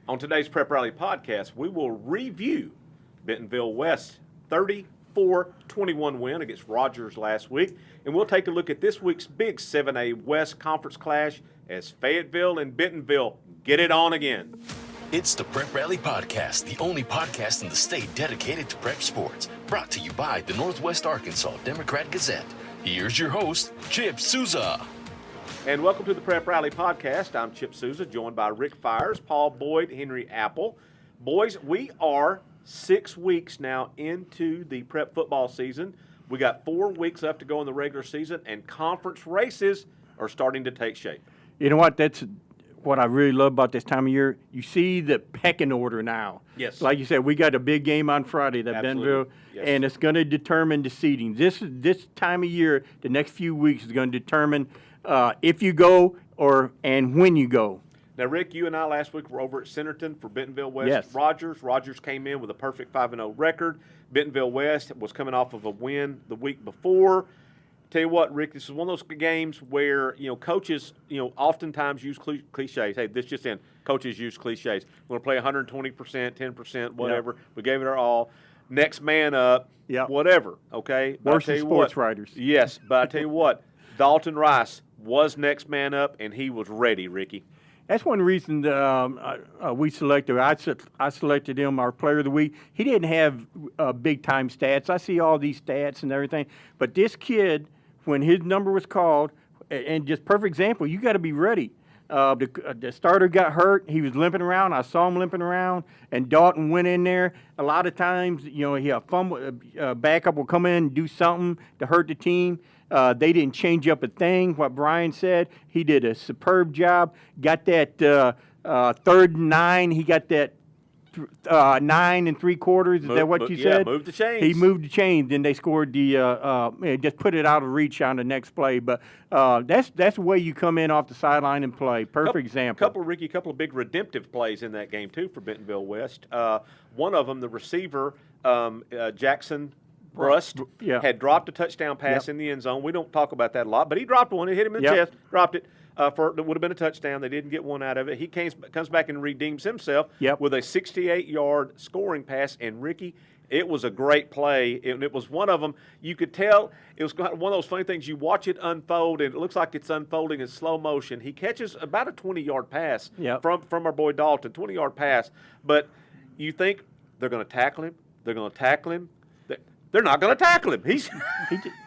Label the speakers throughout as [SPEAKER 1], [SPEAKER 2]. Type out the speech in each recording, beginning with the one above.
[SPEAKER 1] On today's Prep Rally podcast, we will review Bentonville West 34-21 win against Rogers last week, and we'll take a look at this week's big 7A West Conference clash as Fayetteville and Bentonville get it on again.
[SPEAKER 2] It's the Prep Rally Podcast, the only podcast in the state dedicated to prep sports, brought to you by the Northwest Arkansas Democrat-Gazette. Here's your host, Chip Souza.
[SPEAKER 1] And welcome to the Prep Rally Podcast. I'm Chip Souza, joined by Rick Fires, Paul Boyd, Henry Apple. Boys, we are 6 weeks now into the prep football season. We got 4 weeks left to go in the regular season, and conference races are starting to take shape.
[SPEAKER 3] You know what? That's what I really love about this time of year. You see the pecking order now.
[SPEAKER 1] Yes.
[SPEAKER 3] Like you said, we got a big game on Friday, that Bentonville,
[SPEAKER 1] yes.
[SPEAKER 3] And it's going to determine the seeding. This time of year, the next few weeks is going to determine if you go and when you go.
[SPEAKER 1] Now, Rick, you and I last week were over at Centerton for Bentonville West.
[SPEAKER 3] Yes.
[SPEAKER 1] Rogers came in with a perfect 5-0 record. Bentonville West was coming off of a win the week before. Tell you what, Rick, this is one of those games where, coaches, oftentimes use cliches. Hey, this just in. Coaches use cliches. We're going to play 120%, 10%, whatever.
[SPEAKER 3] Yep.
[SPEAKER 1] We gave it our all. Next man up,
[SPEAKER 3] Yep.
[SPEAKER 1] Whatever, okay?
[SPEAKER 3] Worse than sports writers.
[SPEAKER 1] Yes, but I tell you what, Dalton Rice was next man up, and he was ready, Ricky.
[SPEAKER 3] That's one reason we selected. I selected him our player of the week. He didn't have big time stats. I see all these stats and everything, but this kid, when his number was called, and just perfect example, you got to be ready. The starter got hurt. He was limping around. I saw him limping around, and Dalton went in there. A lot of times, he a fumble, backup will come in and do something to hurt the team. They didn't change up a thing. What Brian said, he did a superb job. Got that 3rd and 9. He got that 9 3/4. Is that what you said?
[SPEAKER 1] Yeah, moved the chains.
[SPEAKER 3] He moved the chains. Then they scored just put it out of reach on the next play. But that's the way you come in off the sideline and play. Perfect example.
[SPEAKER 1] Couple of big redemptive plays in that game too for Bentonville West. One of them, the receiver Jackson Brust had dropped a touchdown pass in the end zone. We don't talk about that a lot, but he dropped one. It hit him in the chest, dropped it. That would have been a touchdown. They didn't get one out of it. He comes back and redeems himself with a 68-yard scoring pass. And, Ricky, it was a great play. It was one of them. You could tell it was one of those funny things. You watch it unfold, and it looks like it's unfolding in slow motion. He catches about a 20-yard pass from our boy Dalton, 20-yard pass. But you think they're going to tackle him. They're going to tackle him. They're not going to tackle him.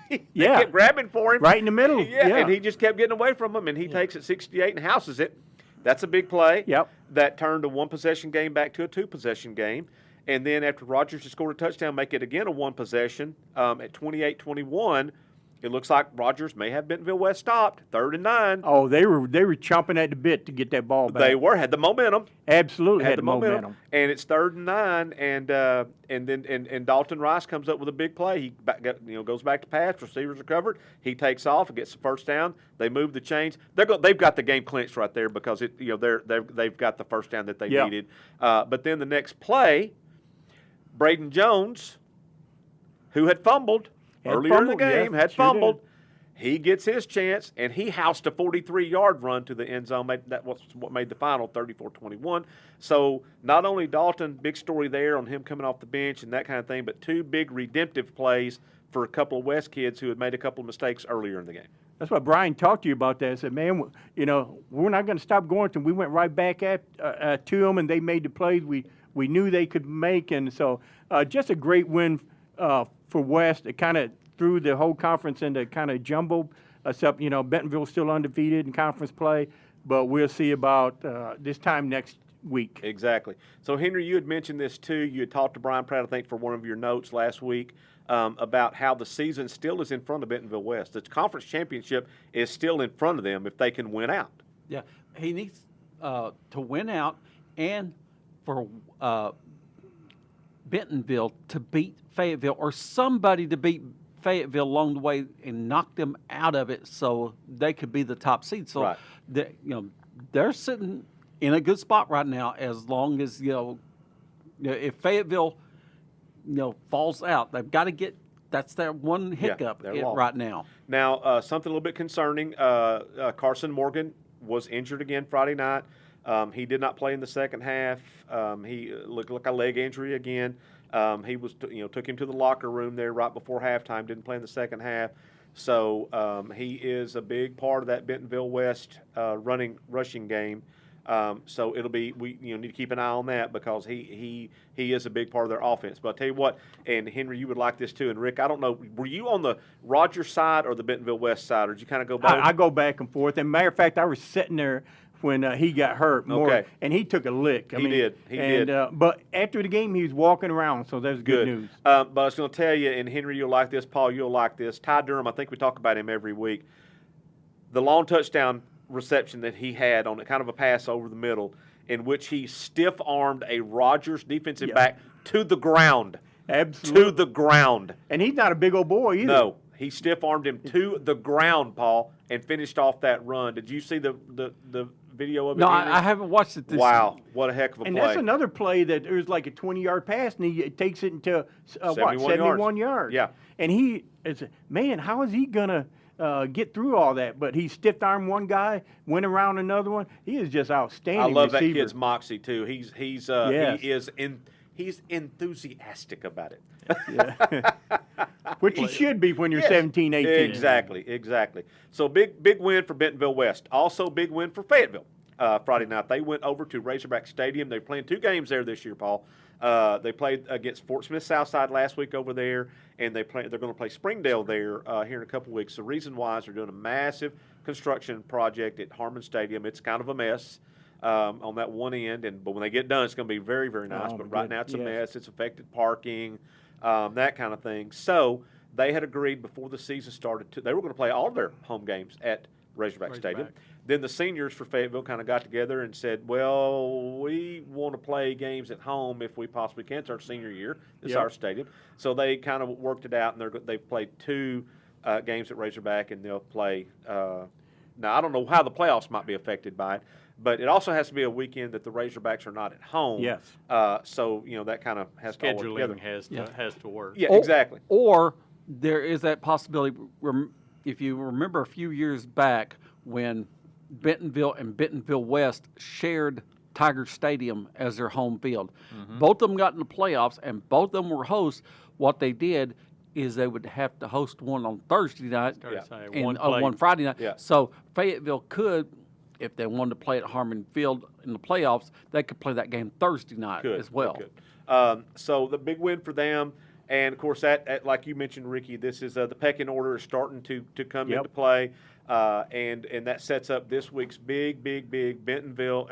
[SPEAKER 1] They kept grabbing for him.
[SPEAKER 3] Right in the middle.
[SPEAKER 1] And he just kept getting away from him, and he takes it 68 and houses it. That's a big play. That turned a one-possession game back to a two-possession game. And then after Rogers had scored a touchdown, make it again a one-possession at 28-21. It looks like Rogers may have Bentonville West stopped, 3rd and 9.
[SPEAKER 3] Oh, they were chomping at the bit to get that ball back.
[SPEAKER 1] They had the momentum.
[SPEAKER 3] Absolutely had the momentum.
[SPEAKER 1] And it's 3rd and 9, and Dalton Rice comes up with a big play. He goes back to pass. Receivers are covered. He takes off and gets the first down. They move the chains. They've got the game clinched right there because they've got the first down that they needed. But then the next play, Braden Jones, who had fumbled. Earlier in the game, had fumbled. He gets his chance, and he housed a 43-yard run to the end zone. That was what made the final 34-21. So not only Dalton, big story there on him coming off the bench and that kind of thing, but 2 big redemptive plays for a couple of West kids who had made a couple of mistakes earlier in the game.
[SPEAKER 3] That's what Brian talked to you about that. I said, man, we're not going to stop going to them. We went right back to them, and they made the plays we knew they could make. And so just a great win for West. It kind of threw the whole conference into kind of jumble, except, Bentonville's still undefeated in conference play, but we'll see about this time next week.
[SPEAKER 1] Exactly. So, Henry, you had mentioned this too. You had talked to Brian Pratt, I think, for one of your notes last week about how the season still is in front of Bentonville West. The conference championship is still in front of them if they can win out.
[SPEAKER 4] Yeah, he needs to win out and for Bentonville to beat Fayetteville or somebody to beat Fayetteville along the way and knock them out of it so they could be the top seed. So, they're sitting in a good spot right now as long as, if Fayetteville, falls out, they've got to get – that's their one hiccup right now.
[SPEAKER 1] Now, something a little bit concerning, Carson Morgan was injured again Friday night. He did not play in the second half. He looked like a leg injury again. He was, took him to the locker room there right before halftime. Didn't play in the second half. So he is a big part of that Bentonville West rushing game. So it'll be we need to keep an eye on that because he is a big part of their offense. But I'll tell you what, and Henry, you would like this too. And Rick, I don't know, were you on the Rogers side or the Bentonville West side, or did you kind of go back?
[SPEAKER 3] I go back and forth. And matter of fact, I was sitting there when he got hurt more, and he took a lick.
[SPEAKER 1] He did.
[SPEAKER 3] But after the game, he was walking around, so that's good news.
[SPEAKER 1] But I was going to tell you, and Henry, you'll like this. Paul, you'll like this. Ty Durham, I think we talk about him every week. The long touchdown reception that he had on kind of a pass over the middle, in which he stiff-armed a Rogers defensive back to the ground.
[SPEAKER 3] Absolutely.
[SPEAKER 1] To the ground.
[SPEAKER 3] And he's not a big old boy either.
[SPEAKER 1] No. He stiff-armed him to the ground, Paul, and finished off that run. Did you see the video of it?
[SPEAKER 4] No, I haven't watched it this
[SPEAKER 1] Wow, what a heck of a play.
[SPEAKER 3] And that's another play that there's like a 20-yard pass, and he takes it into, 71 yards.
[SPEAKER 1] Yeah.
[SPEAKER 3] And man, how is he going to get through all that? But he stiff-armed one guy, went around another one. He is just outstanding.
[SPEAKER 1] I love
[SPEAKER 3] receiver.
[SPEAKER 1] that kid's moxie, too. He's enthusiastic about it.
[SPEAKER 3] Yeah. Which you should be when you're 17, 18.
[SPEAKER 1] Exactly. So big win for Bentonville West. Also big win for Fayetteville Friday night. They went over to Razorback Stadium. They're playing 2 games there this year, Paul. They played against Fort Smith Southside last week over there, and they're going to play Springdale there here in a couple weeks. The reason why is they're doing a massive construction project at Harmon Stadium. It's kind of a mess on that one end, but when they get done, it's going to be very, very nice. But right now it's a mess. It's affected parking, that kind of thing. So they had agreed before the season started they were going to play all of their home games at Razorback Stadium. Then the seniors for Fayetteville kind of got together and said, well, we want to play games at home if we possibly can. It's our senior year. It's our stadium. So they kind of worked it out, and they've played 2 games at Razorback, and they'll play now, I don't know how the playoffs might be affected by it, but it also has to be a weekend that the Razorbacks are not at home.
[SPEAKER 3] Yes.
[SPEAKER 1] So, that kind of has to all work together.
[SPEAKER 5] Scheduling has to work.
[SPEAKER 1] Yeah, exactly.
[SPEAKER 4] Or there is that possibility, if you remember a few years back when Bentonville and Bentonville West shared Tiger Stadium as their home field. Mm-hmm. Both of them got in the playoffs, and both of them were hosts. What they did is they would have to host one on Thursday night and one Friday night.
[SPEAKER 1] Yeah.
[SPEAKER 4] So Fayetteville could, if they wanted to play at Harmon Field in the playoffs, they could play that game Thursday night as well.
[SPEAKER 1] So the big win for them. And, of course, that like you mentioned, Ricky, this is the pecking order is starting to come into play. And that sets up this week's big Bentonville.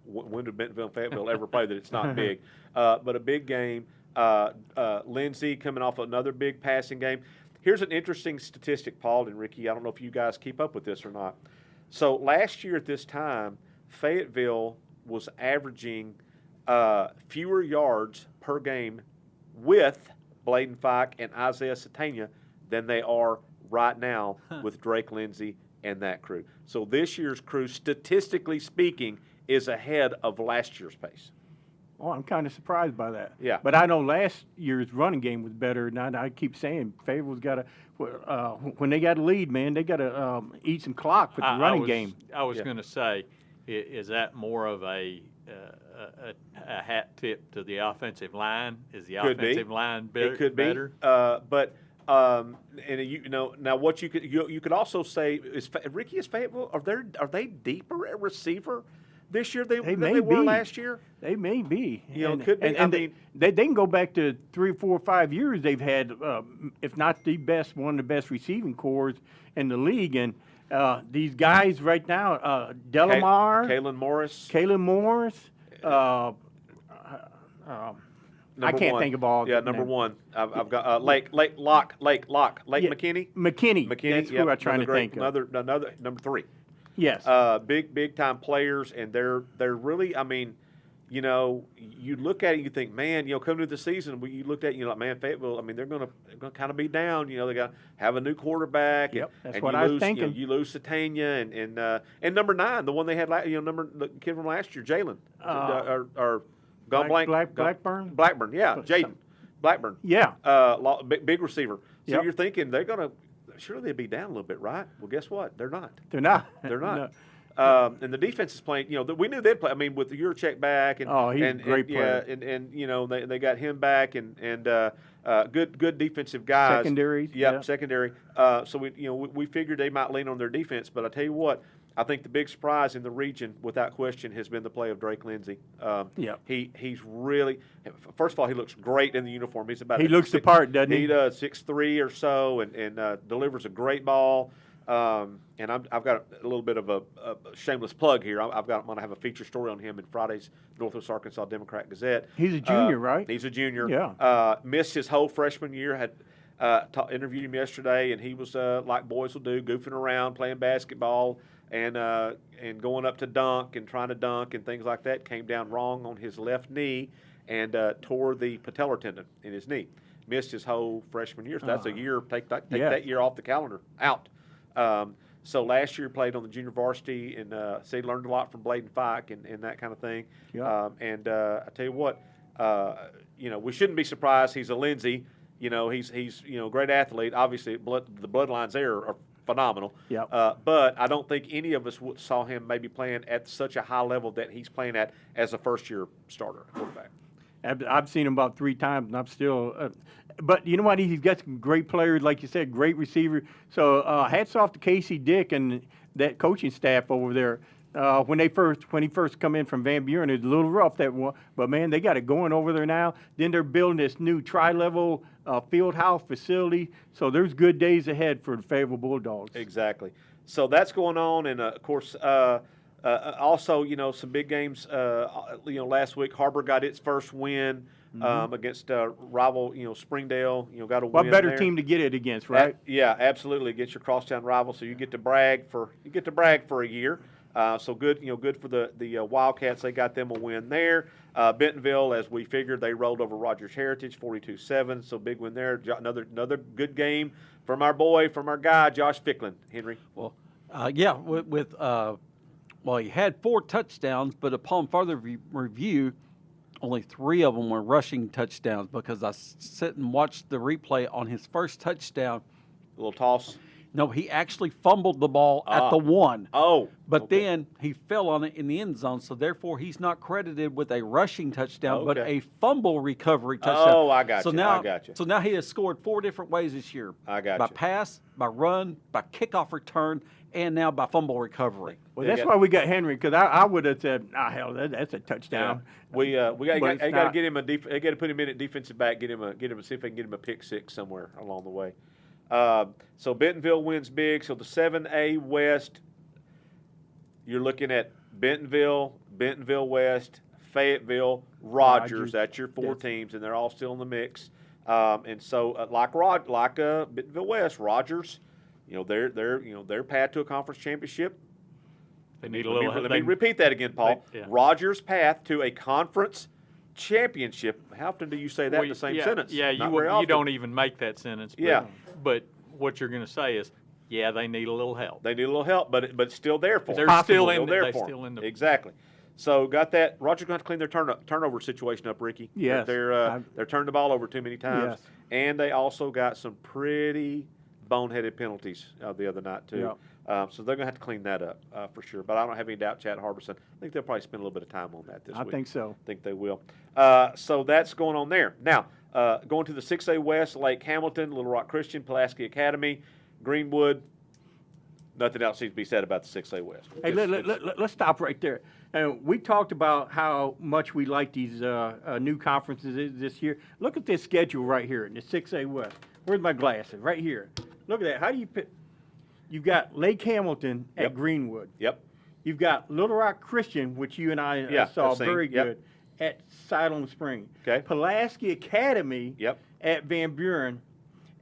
[SPEAKER 1] When did Bentonville and Fayetteville ever play that it's not big? But a big game. Lindsay coming off another big passing game. Here's an interesting statistic, Paul and Ricky. I don't know if you guys keep up with this or not. So last year at this time, Fayetteville was averaging fewer yards per game with Bladen Fike and Isaiah Satania than they are right now with Drake Lindsay and that crew. So this year's crew, statistically speaking, is ahead of last year's pace.
[SPEAKER 3] Oh, I'm kind of surprised by that.
[SPEAKER 1] Yeah.
[SPEAKER 3] But I know last year's running game was better, and I keep saying Fayetteville's got to when they got a lead, man, they got to eat some clock with the running game.
[SPEAKER 5] I was going to say, is that more of a hat tip to the offensive line? Is the offensive line better?
[SPEAKER 1] It could be. But now what you could also say is Fayetteville, are they deeper at receiver this year than they were last year?
[SPEAKER 3] They may be.
[SPEAKER 1] Could be.
[SPEAKER 3] And they can go back to 3, 4, 5 years. They've had, if not the best, one of the best receiving corps in the league. And these guys right now, Delamar,
[SPEAKER 1] Kalen
[SPEAKER 3] Morris. I can't think of all.
[SPEAKER 1] Yeah, number one. I've got Lake McKinney.
[SPEAKER 3] McKinney. That's who I'm trying to think of.
[SPEAKER 1] Another number 3.
[SPEAKER 3] Yes.
[SPEAKER 1] Big time players, and they're really. I mean, you look at it, you think, man, coming to the season, you looked at it, like, man, Fayetteville. I mean, they're going to kind of be down. They got to have a new quarterback.
[SPEAKER 3] Yep, that's
[SPEAKER 1] and
[SPEAKER 3] what I was thinking.
[SPEAKER 1] You lose Satania and number 9, the one they had, the kid from last year, Jalen, or gone blank. Blackburn, yeah, Jaden Blackburn.
[SPEAKER 3] Yeah.
[SPEAKER 1] Big receiver. So
[SPEAKER 3] Yep.
[SPEAKER 1] you're thinking they're going to. Surely they'd be down a little bit, right? Well, guess what? They're not.
[SPEAKER 3] They're not.
[SPEAKER 1] They're not. And the defense is playing. We knew they'd play. I mean, with the Yurchek back, and
[SPEAKER 3] he's a great player.
[SPEAKER 1] Yeah, and they got him back, and good defensive guys.
[SPEAKER 3] Secondary.
[SPEAKER 1] Yep, secondary. So we figured they might lean on their defense, but I tell you what. I think the big surprise in the region, without question, has been the play of Drake Lindsay. He's really. First of all, he looks great in the uniform. He's about.
[SPEAKER 3] He looks the part, doesn't he?
[SPEAKER 1] He does 6'3" or so, and delivers a great ball. And I've got a little bit of a shameless plug here. I'm going to have a feature story on him in Friday's Northwest Arkansas Democrat-Gazette.
[SPEAKER 3] He's a junior, right?
[SPEAKER 1] He's a junior.
[SPEAKER 3] Yeah.
[SPEAKER 1] Missed his whole freshman year. Had interviewed him yesterday, and he was like boys will do, goofing around, playing basketball. And going up to dunk and trying to dunk and things like that, came down wrong on his left knee and tore the patellar tendon in his knee. Missed his whole freshman year. So that's a year. Take that year off the calendar. Out. So last year played on the junior varsity and so he learned a lot from Bladen Fike and that kind of thing.
[SPEAKER 3] Yeah.
[SPEAKER 1] I tell you what, we shouldn't be surprised. He's a Lindsay. He's a great athlete. Obviously, the bloodlines there are phenomenal.
[SPEAKER 3] Yeah.
[SPEAKER 1] But I don't think any of us saw him maybe playing at such a high level that he's playing at as a first-year starter quarterback.
[SPEAKER 3] I've seen him about 3 times, and I'm still. But you know what? He's got some great players, like you said, great receiver. So hats off to Casey Dick and that coaching staff over there. When he first come in from Van Buren, it was a little rough that one, but man, they got it going over there now. Then they're building this new tri-level field house facility, so there's good days ahead for the Fayetteville Bulldogs.
[SPEAKER 1] Exactly. So that's going on, and of course, also some big games. Last week Harbor got its first win against rival, Springdale. Got a win.
[SPEAKER 3] What better
[SPEAKER 1] there.
[SPEAKER 3] team to get it against, right?
[SPEAKER 1] Yeah, absolutely. Against your crosstown rival, so you get to brag for a year. So good, good for the Wildcats. They got them a win there. Bentonville, as we figured, they rolled over Rogers Heritage 42-7. So big win there. Another good game from our guy Josh Ficklin. Henry.
[SPEAKER 4] Well, he had 4 touchdowns, but upon further review, only 3 of them were rushing touchdowns because I sit and watched the replay on his first touchdown.
[SPEAKER 1] A little toss.
[SPEAKER 4] No, he actually fumbled the ball at the 1.
[SPEAKER 1] Oh.
[SPEAKER 4] But then he fell on it in the end zone, so therefore he's not credited with a rushing touchdown, but a fumble recovery touchdown.
[SPEAKER 1] Oh, I got you.
[SPEAKER 4] Now,
[SPEAKER 1] I got you.
[SPEAKER 4] So now he has scored 4 different ways this year.
[SPEAKER 1] I got
[SPEAKER 4] by
[SPEAKER 1] you.
[SPEAKER 4] By pass, by run, by kickoff return, and now by fumble recovery.
[SPEAKER 3] Well, that's why we got Henry, because I would have said, hell, that's a touchdown.
[SPEAKER 1] Yeah. We got to get him they got to put him in at defensive back, see if they can get him a pick 6 somewhere along the way. So Bentonville wins big. So the 7A West, you're looking at Bentonville West, Fayetteville, Rogers. That's your 4 teams, and they're all still in the mix. And so like Bentonville West, Rogers, their path to a conference championship.
[SPEAKER 5] They need a little.
[SPEAKER 1] Let me repeat that again, Paul. Rogers' path to a conference championship. How often do you say that in the same sentence?
[SPEAKER 5] Yeah, you don't even make that sentence. But, but what you're going to say is, they need a little help.
[SPEAKER 1] They need a little help, but it's still there for them.
[SPEAKER 5] They're still in
[SPEAKER 1] there. Exactly. So got that. Rogers going to clean their turnover situation up, Ricky.
[SPEAKER 3] Yes.
[SPEAKER 1] They're turning the ball over too many times.
[SPEAKER 3] Yes.
[SPEAKER 1] And they also got some pretty boneheaded penalties the other night too.
[SPEAKER 3] Yeah.
[SPEAKER 1] So they're going to have to clean that up for sure. But I don't have any doubt Chad Harbison. I think they'll probably spend a little bit of time on that this week.
[SPEAKER 3] I think so.
[SPEAKER 1] I think they will. So that's going on there. Now, going to the 6A West, Lake Hamilton, Little Rock Christian, Pulaski Academy, Greenwood. Nothing else needs to be said about the 6A West.
[SPEAKER 3] Hey, let's stop right there. We talked about how much we like these new conferences this year. Look at this schedule right here in the 6A West. Where's my glasses? Right here. Look at that. How do you pick? You've got Lake Hamilton at Greenwood.
[SPEAKER 1] Yep.
[SPEAKER 3] You've got Little Rock Christian, which you and I saw very good, at Siloam Spring.
[SPEAKER 1] Okay.
[SPEAKER 3] Pulaski Academy at Van Buren.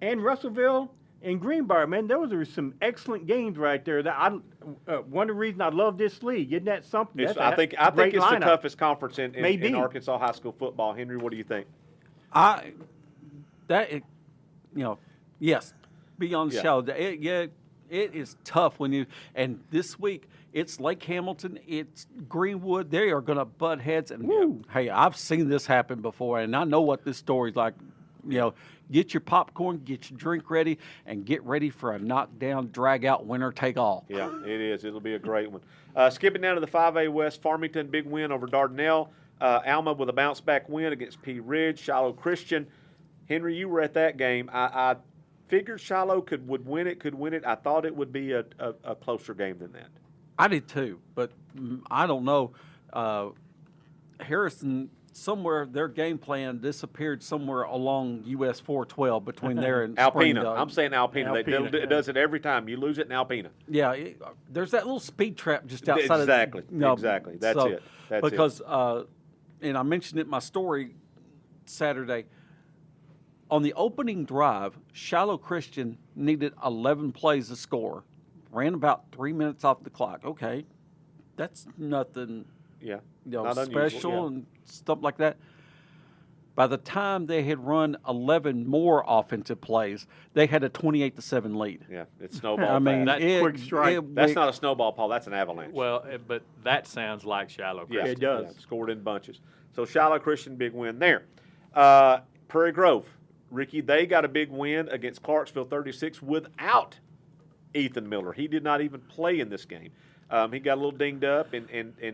[SPEAKER 3] And Russellville and Greenbrier. Man, those are some excellent games right there. One of the reasons I love this league. Isn't that something?
[SPEAKER 1] I think it's the toughest conference in Arkansas high school football. Henry, what do you think?
[SPEAKER 4] Yes, beyond the shadow. It is tough and this week it's Lake Hamilton, it's Greenwood. They are going to butt heads, and hey, I've seen this happen before, and I know what this story's like. Get your popcorn, get your drink ready, and get ready for a knockdown, drag-out, winner-take-all.
[SPEAKER 1] Yeah, it is. It'll be a great one. Skipping down to the 5A West, Farmington, big win over Dardanelle. Alma with a bounce-back win against Pea Ridge. Shiloh Christian. Henry, you were at that game. I figured Shiloh could win it. I thought it would be a closer game than that.
[SPEAKER 4] I did too, but I don't know. Harrison, somewhere their game plan disappeared somewhere along US 412 between there and
[SPEAKER 1] Alpena.
[SPEAKER 4] Springdale.
[SPEAKER 1] I'm saying Alpena. It does it every time. You lose it in Alpena.
[SPEAKER 4] Yeah, there's that little speed trap just outside.
[SPEAKER 1] Exactly.
[SPEAKER 4] of
[SPEAKER 1] Exactly. That's it.
[SPEAKER 4] Because and I mentioned it in my story Saturday. On the opening drive, Shiloh Christian needed 11 plays to score. Ran about 3 minutes off the clock. Okay, that's nothing.
[SPEAKER 1] Yeah.
[SPEAKER 4] Not special and stuff like that. By the time they had run 11 more offensive plays, they had a 28-7 lead.
[SPEAKER 1] Yeah, it's snowball.
[SPEAKER 3] I mean,
[SPEAKER 4] quick strike.
[SPEAKER 1] That's not a snowball, Paul. That's an avalanche.
[SPEAKER 5] Well, but that sounds like Shiloh Christian.
[SPEAKER 1] Yeah,
[SPEAKER 3] it does.
[SPEAKER 1] Yeah, scored in bunches. So Shiloh Christian, big win there. Prairie Grove, Ricky, they got a big win against Clarksville 36 without Ethan Miller. He did not even play in this game. He got a little dinged up, and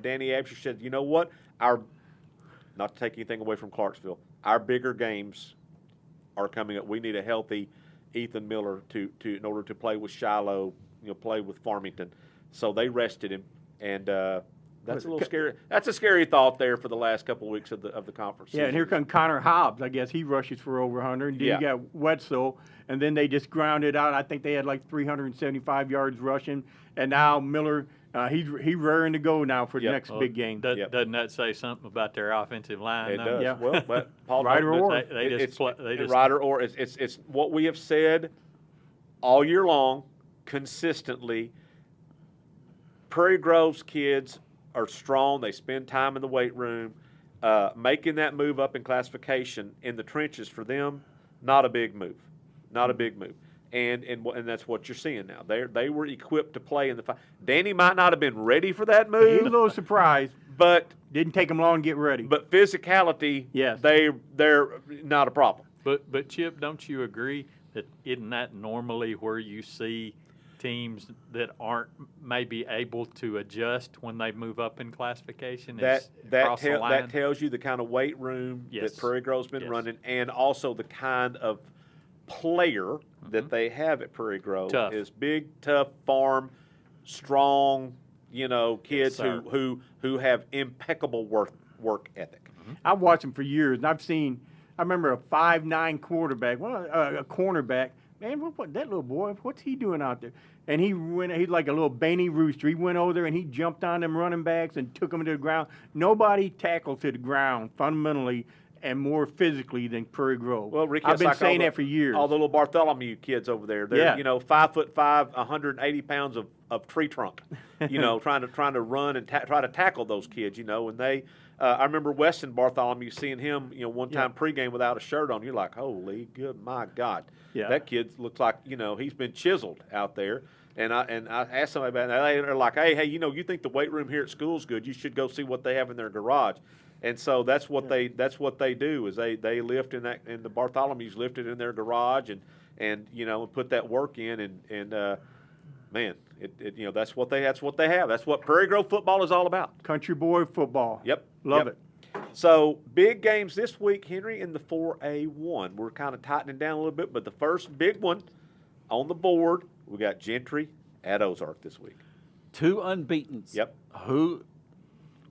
[SPEAKER 1] Danny Absher said, you know what, not to take anything away from Clarksville, our bigger games are coming up. We need a healthy Ethan Miller in order to play with Shiloh, play with Farmington. So they rested him, and that's a little scary. That's a scary thought there for the last couple of weeks of the conference.
[SPEAKER 3] Yeah, and here comes Connor Hobbs. I guess he rushes for over 100. And then you got Wetzel, and then they just grounded out. I think they had like 375 yards rushing, and now Miller. He's raring to go now for the next big game.
[SPEAKER 5] Doesn't that say something about their offensive line?
[SPEAKER 1] It
[SPEAKER 5] though?
[SPEAKER 1] does.
[SPEAKER 3] Yeah.
[SPEAKER 1] Well, but Paul,
[SPEAKER 3] Ryder or
[SPEAKER 5] they just
[SPEAKER 1] Ryder or it's what we have said all year long, consistently. Prairie Grove's kids are strong. They spend time in the weight room. Making that move up in classification in the trenches for them, not a big move. Not a big move. And that's what you're seeing now. They were equipped to play in the fight. Danny might not have been ready for that move.
[SPEAKER 3] He was a little surprised,
[SPEAKER 1] but
[SPEAKER 3] didn't take him long to get ready.
[SPEAKER 1] But physicality,
[SPEAKER 3] yes,
[SPEAKER 1] they're not a problem.
[SPEAKER 5] But Chip, don't you agree that isn't that normally where you see teams that aren't maybe able to adjust when they move up in classification?
[SPEAKER 1] That tells you the kind of weight room that Prairie Grove's been running, and also the kind of player that they have at Prairie Grove is big, tough, farm, strong, kids who have impeccable work ethic.
[SPEAKER 3] I've watched them for years, and I remember a 5'9" quarterback, a cornerback. Man, what that little boy? What's he doing out there? And he's like a little Baney Rooster. He went over there and he jumped on them running backs and took them to the ground. Nobody tackled to the ground fundamentally and more physically than Prairie Grove.
[SPEAKER 1] Well, Ricky,
[SPEAKER 3] I've been saying that for years.
[SPEAKER 1] All the little Bartholomew kids over there, they're 5'5", 180 pounds of tree trunk, trying to run and try to tackle those kids, and they. I remember Weston Bartholomew seeing him, one time pregame without a shirt on. You're like, holy good, my God, that kid looks like he's been chiseled out there. And I asked somebody about that. They're like, hey, you think the weight room here at school's good? You should go see what they have in their garage. And so that's what they do is they lift in that, and the Bartholomews lifted in their garage and put that work in and man, that's what they have. That's what Prairie Grove football is all about.
[SPEAKER 3] Country boy football.
[SPEAKER 1] Yep,
[SPEAKER 3] love it.
[SPEAKER 1] So big games this week, Henry, in the 4A1. We're kind of tightening down a little bit, but the first big one on the board, we got Gentry at Ozark this week.
[SPEAKER 4] 2 unbeatens.
[SPEAKER 1] Yep.
[SPEAKER 4] Who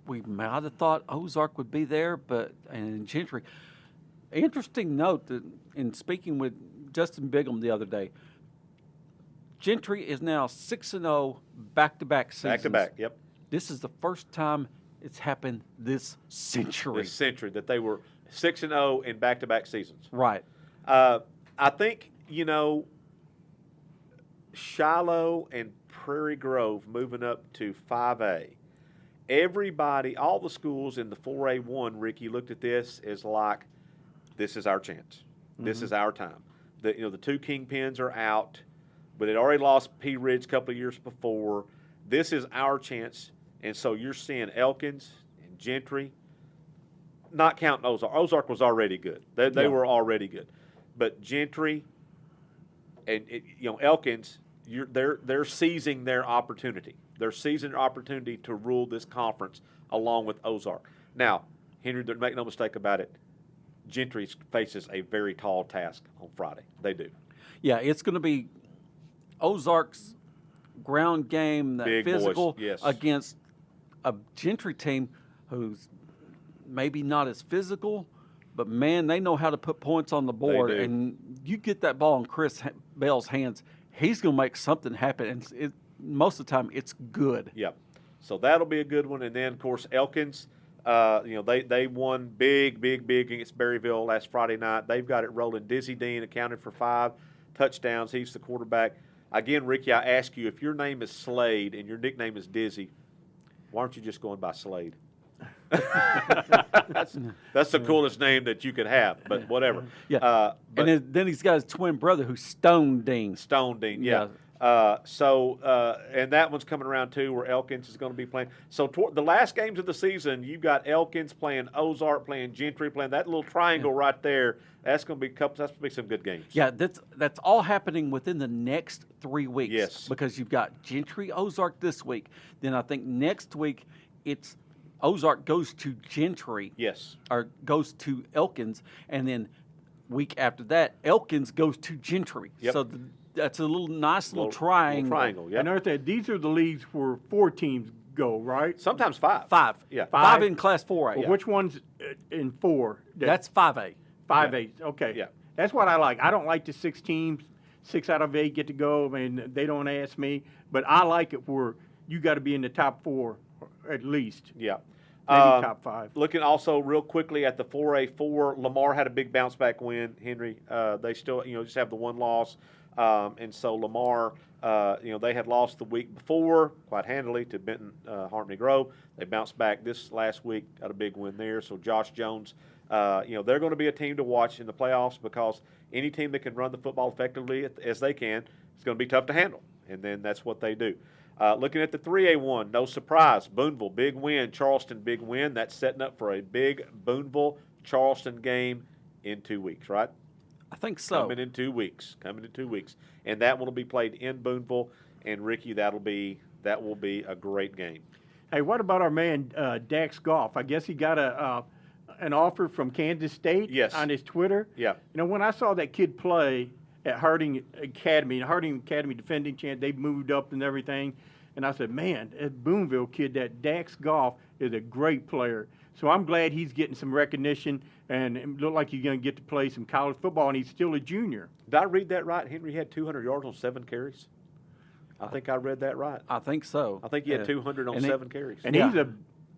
[SPEAKER 4] we might have thought Ozark would be there, and Gentry. Interesting note that in speaking with Justin Bigham the other day, Gentry is now 6-0 back-to-back seasons.
[SPEAKER 1] Back-to-back, yep.
[SPEAKER 4] This is the first time it's happened this century.
[SPEAKER 1] This century, that they were 6-0 in back-to-back seasons.
[SPEAKER 4] Right.
[SPEAKER 1] I think, Shiloh and Prairie Grove moving up to 5A. Everybody, all the schools in the 4A1, Ricky, looked at this as like, this is our chance. This is our time. The 2 kingpins are out, but they'd already lost Pea Ridge a couple of years before. This is our chance, and so you're seeing Elkins and Gentry, not counting Ozark. Ozark was already good. They were already good. but Gentry and Elkins, they're seizing their opportunity. They're seizing their opportunity to rule this conference along with Ozark. Now, Henry, make no mistake about it, Gentry faces a very tall task on Friday. They do.
[SPEAKER 4] Yeah, it's going to be Ozark's ground game, that
[SPEAKER 1] Big
[SPEAKER 4] physical,
[SPEAKER 1] boys, yes.
[SPEAKER 4] against a Gentry team who's maybe not as physical, but, man, they know how to put points on the board.
[SPEAKER 1] They do.
[SPEAKER 4] And you get that ball in Chris Bell's hands, he's going to make something happen. And most of the time, it's good.
[SPEAKER 1] Yep. So that'll be a good one. And then, of course, Elkins, they won big against Berryville last Friday night. They've got it rolling. Dizzy Dean accounted for 5 touchdowns. He's the quarterback. Again, Ricky, I ask you, if your name is Slade and your nickname is Dizzy, why aren't you just going by Slade? That's the coolest name that you could have, but whatever.
[SPEAKER 4] Yeah. And then he's got his twin brother who's Stone Dean.
[SPEAKER 1] Stone Dean, yeah. And that one's coming around too, where Elkins is going to be playing. So the last games of the season, you've got Elkins playing Ozark, playing Gentry, playing that little triangle right there. That's going to be some good games.
[SPEAKER 4] Yeah, that's all happening within the next 3 weeks.
[SPEAKER 1] Yes.
[SPEAKER 4] Because you've got Gentry, Ozark this week. Then I think next week it's Ozark goes to Gentry.
[SPEAKER 1] Yes.
[SPEAKER 4] Or goes to Elkins, and then week after that, Elkins goes to Gentry.
[SPEAKER 1] Yep.
[SPEAKER 4] So that's a nice little triangle.
[SPEAKER 1] Triangle, yeah.
[SPEAKER 3] Another thing, these are the leagues where 4 teams go, right?
[SPEAKER 1] Sometimes 5.
[SPEAKER 4] 5.
[SPEAKER 1] Yeah.
[SPEAKER 4] 5 in Class 4A.
[SPEAKER 3] Well, which one's in 4?
[SPEAKER 4] That's 5A.
[SPEAKER 3] 5A. Okay.
[SPEAKER 1] Yeah.
[SPEAKER 3] That's what I like. I don't like the 6 teams. 6 out of 8 get to go. I mean, they don't ask me, but I like it where you got to be in the top 4 at least.
[SPEAKER 1] Yeah.
[SPEAKER 3] Maybe top 5.
[SPEAKER 1] Looking also real quickly at the 4A4, Lamar had a big bounce back win. Henry, they still just have the 1 loss, and so Lamar, they had lost the week before quite handily to Benton Harmony Grove. They bounced back this last week, got a big win there. So Josh Jones, they're going to be a team to watch in the playoffs because any team that can run the football effectively as they can, it's going to be tough to handle, and then that's what they do. Looking at the 3A1, no surprise. Boonville, big win. Charleston, big win. That's setting up for a big Boonville-Charleston game in 2 weeks, right?
[SPEAKER 4] I think so.
[SPEAKER 1] Coming in 2 weeks. And that one will be played in Boonville. And, Ricky, that will be a great game.
[SPEAKER 3] Hey, what about our man Dax Goff? I guess he got an offer from Kansas State on his Twitter.
[SPEAKER 1] Yeah.
[SPEAKER 3] When I saw that kid play at Harding Academy defending champ, they moved up and everything. And I said, man, that Boonville kid, that Dax Goff, is a great player. So I'm glad he's getting some recognition, and it looked like he's going to get to play some college football, and he's still a junior.
[SPEAKER 1] Did I read that right? Henry had 200 yards on 7 carries? I think I read that right.
[SPEAKER 4] I think so.
[SPEAKER 1] I think he had 200 on 7 carries.
[SPEAKER 3] And he's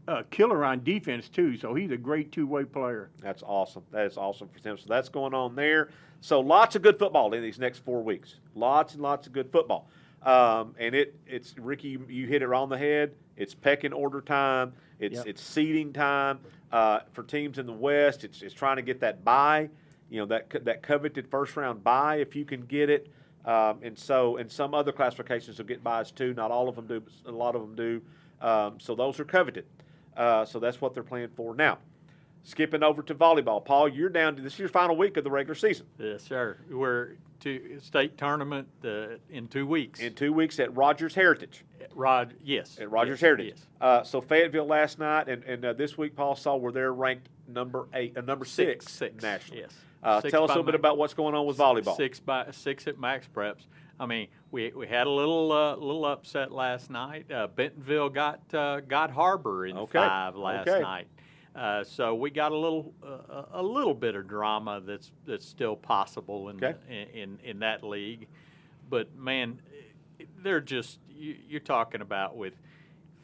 [SPEAKER 3] a killer on defense, too, so he's a great two-way player.
[SPEAKER 1] That's awesome. That is awesome for him. So that's going on there. So lots of good football in these next 4 weeks. Lots and lots of good football. And it's Ricky, you hit it on the head. It's pecking order time. It's seeding time for teams in the West. It's trying to get that bye, that coveted first-round bye if you can get it. And some other classifications will get buys too. Not all of them do, but a lot of them do. So those are coveted. So that's what they're playing for now. Skipping over to volleyball. Paul, you're down to this is your final week of the regular season.
[SPEAKER 5] Yes, sir. We're to state tournament in 2 weeks.
[SPEAKER 1] In 2 weeks at Rogers Heritage.
[SPEAKER 5] Yes.
[SPEAKER 1] At Rogers Heritage. Yes. So Fayetteville last night and this week, Paul saw where they're ranked number 6 nationally.
[SPEAKER 5] Yes.
[SPEAKER 1] Tell us a little bit about what's going on with volleyball.
[SPEAKER 5] 6 at Max Preps. I mean, we had a little upset last night. Bentonville got Harbor in 5 last night. So we got a little bit of drama that's still possible in that league, but man, they're just you're talking about with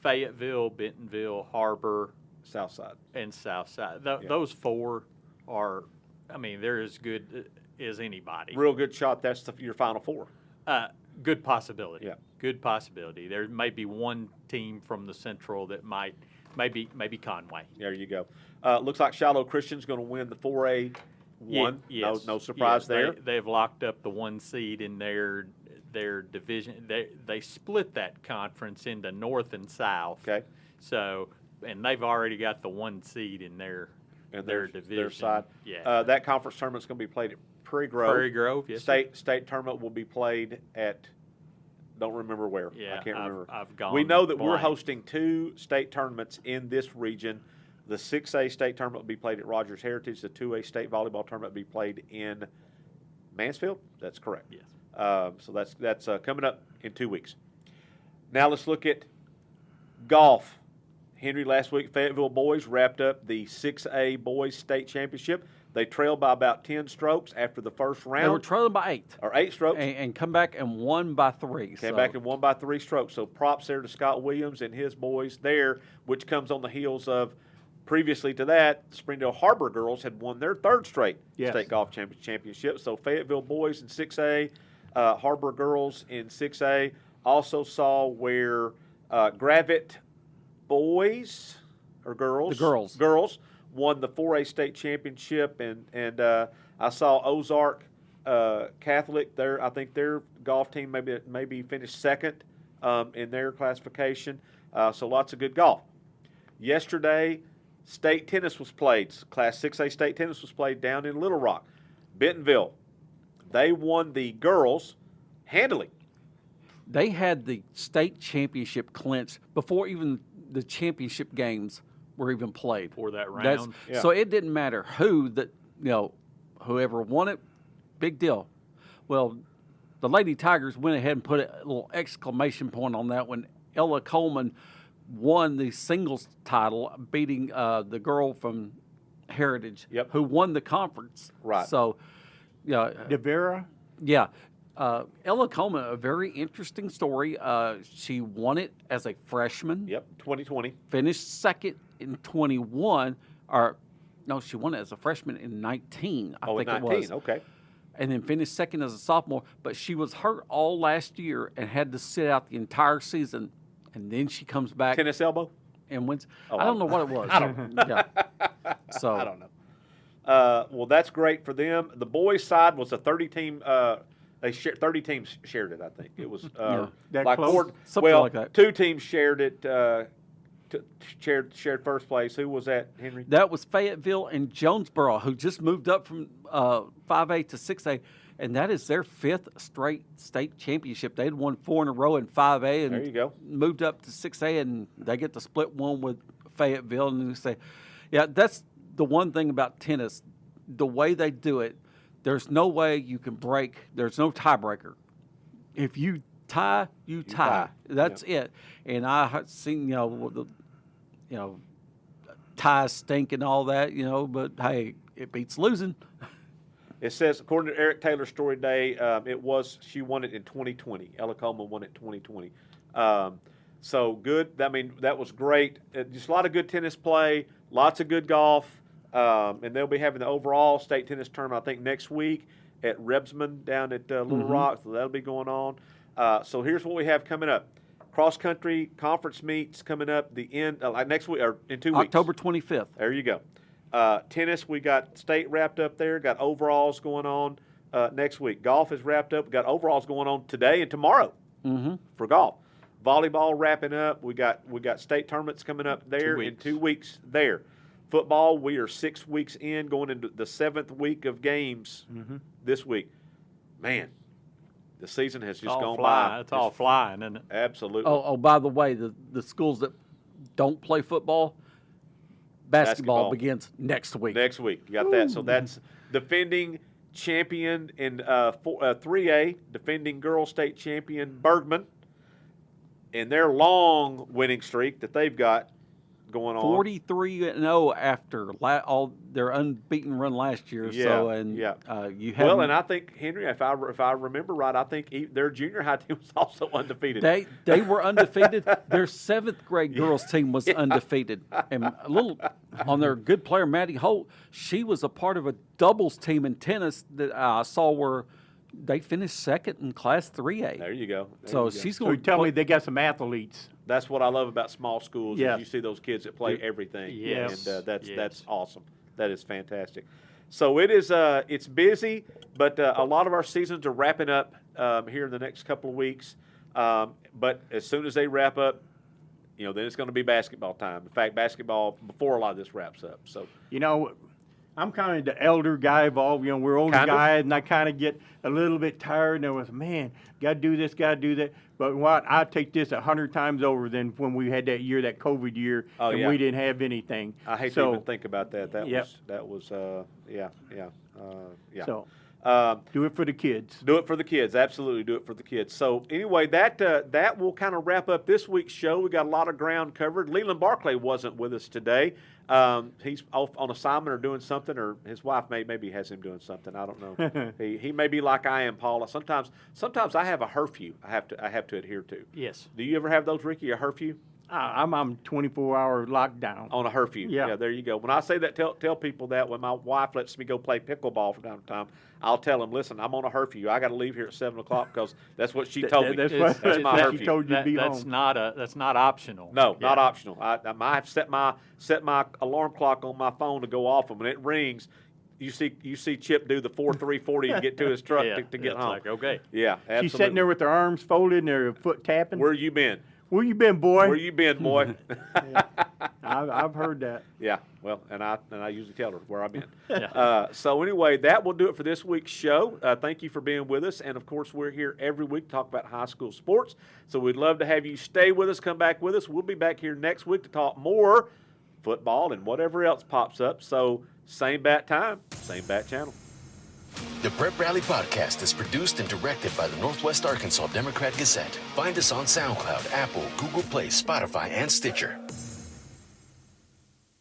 [SPEAKER 5] Fayetteville, Bentonville, Harbor,
[SPEAKER 1] Southside.
[SPEAKER 5] Those 4 are, I mean, they're as good as anybody.
[SPEAKER 1] Real good shot. That's your final 4.
[SPEAKER 5] Good possibility.
[SPEAKER 1] Yeah.
[SPEAKER 5] Good possibility. There may be one team from the Central that might. Maybe Conway.
[SPEAKER 1] There you go. Looks like Shiloh Christian's going to win the 4A1.
[SPEAKER 5] Yes.
[SPEAKER 1] No surprise there.
[SPEAKER 5] They've locked up the 1 seed in their division. They split that conference into North and South.
[SPEAKER 1] Okay.
[SPEAKER 5] So, and they've already got the 1 seed in their
[SPEAKER 1] and
[SPEAKER 5] their division.
[SPEAKER 1] Their side.
[SPEAKER 5] Yeah.
[SPEAKER 1] That conference tournament's going to be played at Prairie Grove.
[SPEAKER 5] Prairie Grove, yes.
[SPEAKER 1] State tournament will be played at, don't remember where.
[SPEAKER 5] Yeah,
[SPEAKER 1] I can't remember.
[SPEAKER 5] I've gone
[SPEAKER 1] We know that we're
[SPEAKER 5] blank.
[SPEAKER 1] hosting 2 state tournaments in this region. The 6A state tournament will be played at Rogers Heritage. The 2A state volleyball tournament will be played in Mansfield. That's correct.
[SPEAKER 5] Yes.
[SPEAKER 1] So that's coming up in 2 weeks. Now let's look at golf. Henry, last week, Fayetteville boys wrapped up the 6A boys state championship. They trailed by about 10 strokes after the first round.
[SPEAKER 4] They were trailing by 8.
[SPEAKER 1] Or 8 strokes.
[SPEAKER 4] And come back and won by 3.
[SPEAKER 1] Came back and won by 3 strokes. So props there to Scott Williams and his boys there, which comes on the heels of previously to that, the Springdale Harbor girls had won their 3rd straight state golf championship. So Fayetteville boys in 6A, Harbor girls in 6A. Also saw where Gravette boys or girls?
[SPEAKER 4] The girls.
[SPEAKER 1] Girls won the 4A state championship, and I saw Ozark Catholic. I think their golf team maybe finished 2nd in their classification. So lots of good golf. Yesterday, state tennis was played. Class 6A state tennis was played down in Little Rock. Bentonville, they won the girls handily.
[SPEAKER 4] They had the state championship clinched before even the championship games were even played.
[SPEAKER 5] For that round.
[SPEAKER 4] So it didn't matter whoever won it, big deal. Well, the Lady Tigers went ahead and put a little exclamation point on that when Ella Coleman won the singles title, beating the girl from Heritage, who won the conference.
[SPEAKER 1] Right.
[SPEAKER 4] So,
[SPEAKER 3] DeVera?
[SPEAKER 4] Yeah. Ella Coleman, a very interesting story. She won it as a freshman.
[SPEAKER 1] Yep, 2020.
[SPEAKER 4] Finished second in 21. She won it as a freshman in 19, I think
[SPEAKER 1] 19,
[SPEAKER 4] it was.
[SPEAKER 1] Okay.
[SPEAKER 4] And then finished second as a sophomore. But she was hurt all last year and had to sit out the entire season. And then she comes back.
[SPEAKER 1] Tennis elbow?
[SPEAKER 4] And wins. I don't know what it was.
[SPEAKER 1] I don't know.
[SPEAKER 4] So
[SPEAKER 1] I don't know. Well, that's great for them. The boys' side was a 30-team. 30 teams shared it. I think it was
[SPEAKER 3] like close?
[SPEAKER 4] Something like that.
[SPEAKER 1] 2 teams shared it. Shared first place. Who was that, Henry?
[SPEAKER 4] That was Fayetteville and Jonesboro, who just moved up from 5A to 6A, and that is their 5th straight state championship. They had won 4 in a row in 5A, and
[SPEAKER 1] there you go.
[SPEAKER 4] Moved up to 6A, and they get to split one with Fayetteville. And you say, that's the one thing about tennis, the way they do it. There's no way you can break. There's no tiebreaker. If you tie, you tie. That's it. And I have seen, ties stink and all that, but hey, it beats losing.
[SPEAKER 1] It says, according to Eric Taylor's story today, she won it in 2020. Ella Coleman won it in 2020. So good. I mean, that was great. Just a lot of good tennis play, lots of good golf. And they'll be having the overall state tennis tournament, I think, next week at Rebsman down at Little Rock. So that'll be going on. So here's what we have coming up. Cross-country conference meets coming up the end next week or in 2 weeks.
[SPEAKER 4] October 25th.
[SPEAKER 1] There you go. Tennis, we got state wrapped up there. Got overalls going on next week. Golf is wrapped up. We got overalls going on today and tomorrow for golf. Volleyball wrapping up. We got state tournaments coming up there in 2 weeks there. Football, we are 6 weeks in, going into the 7th week of games this week. Man, the season has just gone by.
[SPEAKER 5] It's all flying, isn't it?
[SPEAKER 1] Absolutely.
[SPEAKER 4] Oh, by the way, the schools that don't play football, basketball begins next week.
[SPEAKER 1] Next week, you got that. So that's defending champion in 3A, defending girls state champion Bergman, and their long winning streak that they've got going on.
[SPEAKER 4] 43-0 after all their unbeaten run last year. You have
[SPEAKER 1] and I think, Henry, if I remember right, I think their junior high team was also undefeated.
[SPEAKER 4] They were undefeated. Their 7th grade girls team was undefeated, and a little on their good player Maddie Holt. She was a part of a doubles team in tennis that I saw where they finished 2nd in Class 3A.
[SPEAKER 1] There you go.
[SPEAKER 4] She's
[SPEAKER 3] So
[SPEAKER 4] going
[SPEAKER 3] you tell me they got some athletes.
[SPEAKER 1] That's what I love about small schools.
[SPEAKER 3] Yes.
[SPEAKER 1] Is you see those kids that play everything.
[SPEAKER 5] Yes.
[SPEAKER 1] And that's awesome. That is fantastic. So it is. It's busy, but a lot of our seasons are wrapping up here in the next couple of weeks. But as soon as they wrap up, then it's going to be basketball time. In fact, basketball before a lot of this wraps up. So,
[SPEAKER 3] I'm kind of the elder guy of all. We're older guys, and I kind of get a little bit tired. And I was, man, got to do this, got to do that. But I take this 100 times over than when we had that COVID year, and we didn't have anything.
[SPEAKER 1] I hate to even think about that. That was.
[SPEAKER 3] So. Do it for the kids.
[SPEAKER 1] Do it for the kids. Absolutely, do it for the kids. So anyway, that will kind of wrap up this week's show. We got a lot of ground covered. Leland Barclay wasn't with us today. He's off on assignment or doing something, or his wife maybe has him doing something. I don't know. he may be like I am, Paula. Sometimes I have a curfew I have to adhere to.
[SPEAKER 5] Yes.
[SPEAKER 1] Do you ever have those, Ricky? A curfew?
[SPEAKER 3] I'm on 24-hour lockdown.
[SPEAKER 1] On a curfew. Yeah, there you go. When I say that, tell people that when my wife lets me go play pickleball from time to time, I'll tell them, listen, I'm on a curfew. I got to leave here at 7 o'clock because that's what she told me.
[SPEAKER 3] That's
[SPEAKER 1] my curfew.
[SPEAKER 3] She told you to be home.
[SPEAKER 5] That's not optional.
[SPEAKER 1] No, not optional. I have set my alarm clock on my phone to go off, and when it rings, you see Chip do the 4-3-40 to get to his truck to get home.
[SPEAKER 5] Like, okay.
[SPEAKER 1] Yeah, absolutely.
[SPEAKER 3] She's sitting there with her arms folded and her foot tapping.
[SPEAKER 1] Where you been?
[SPEAKER 3] Where you been, boy?
[SPEAKER 1] Where you been, boy?
[SPEAKER 3] I've heard that.
[SPEAKER 1] Yeah, well, and I usually tell her where I've been.
[SPEAKER 5] Yeah.
[SPEAKER 1] So anyway, that will do it for this week's show. Thank you for being with us, and of course, we're here every week to talk about high school sports. So we'd love to have you stay with us, come back with us. We'll be back here next week to talk more football and whatever else pops up. So same bat time, same bat channel.
[SPEAKER 2] The Prep Rally Podcast is produced and directed by the Northwest Arkansas Democrat-Gazette. Find us on SoundCloud, Apple, Google Play, Spotify, and Stitcher.